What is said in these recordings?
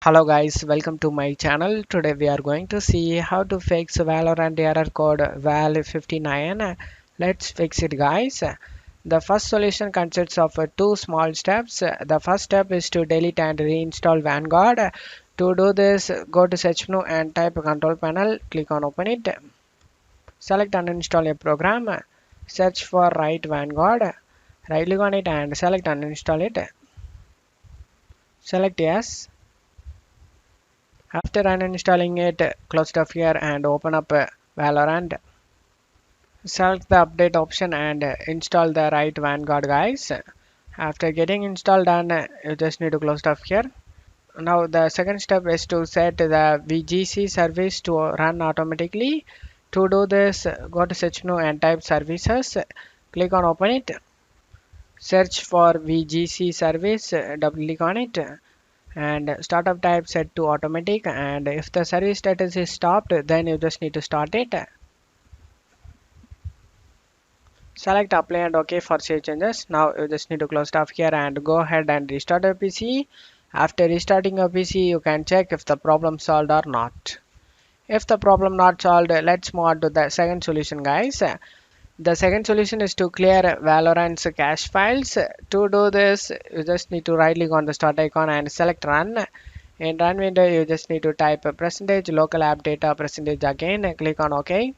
Hello guys, welcome to my channel. Today we are going to see how to fix Valorant error code VAL59. Let's fix it guys. The first solution consists of two small steps. The first step is to delete and reinstall Vanguard. To do this, go to search menu and type control panel, click on open it. Select uninstall a program. Search for write Vanguard. Right click on it and select uninstall it. Select yes. After uninstalling it, close the here and open up Valorant. Select the update option and install the right Vanguard guys. After getting installed done, you just need to close stuff here. Now the second step is to set the VGC service to run automatically. To do this, go to search menu and type services. Click on open it. Search for VGC service, double click on it. And startup type set to automatic, and if the service status is stopped, then you just need to start it. Select apply and OK for save changes. Now you just need to close stuff here and go ahead and restart your PC. After restarting your PC, you can check if the problem solved or not. If the problem not solved, let's move on to the second solution guys. The second solution is to clear Valorant's cache files. To do this, you just need to right click on the start icon and select run. In run window, you just need to type percentage local app data percentage again. Click on OK.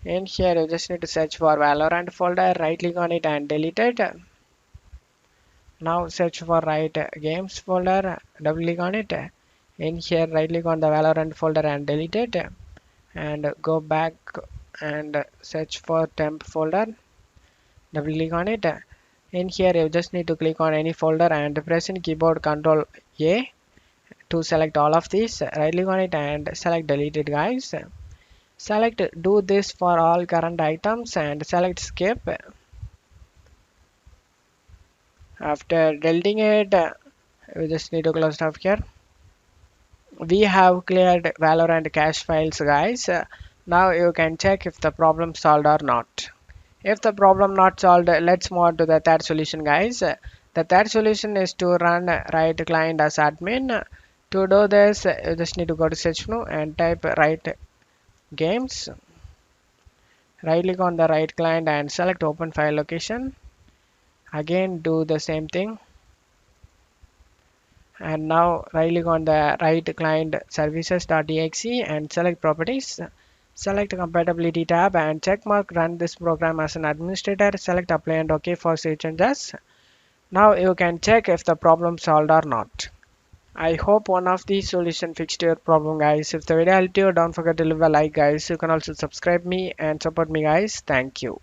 In here, you just need to search for Valorant folder. Right click on it and delete it. Now search for right games folder. Double click on it. In here, right click on the Valorant folder and delete it. And go back and search for temp folder. Double click on it. In here you just need to click on any folder and press in keyboard Ctrl A to select all of these. Right click on it and select delete it guys. Select do this for all current items and select skip. After deleting it, you just need to close stuff here. We have cleared Valorant cache files guys. Now you can check if the problem solved or not. If the problem not solved, let's move on to the third solution guys. The third solution is to run right client as admin. To do this, you just need to go to search menu and type right games. Right click on the right client and select open file location. Again do the same thing. And now right click on the right client services.exe and select properties. Select compatibility tab and check mark run this program as an administrator. Select apply and OK for save changes. Now you can check if the problem solved or not. I hope one of these solutions fixed your problem guys. If the video helped you, don't forget to leave a like guys. You can also subscribe me and support me guys. Thank you.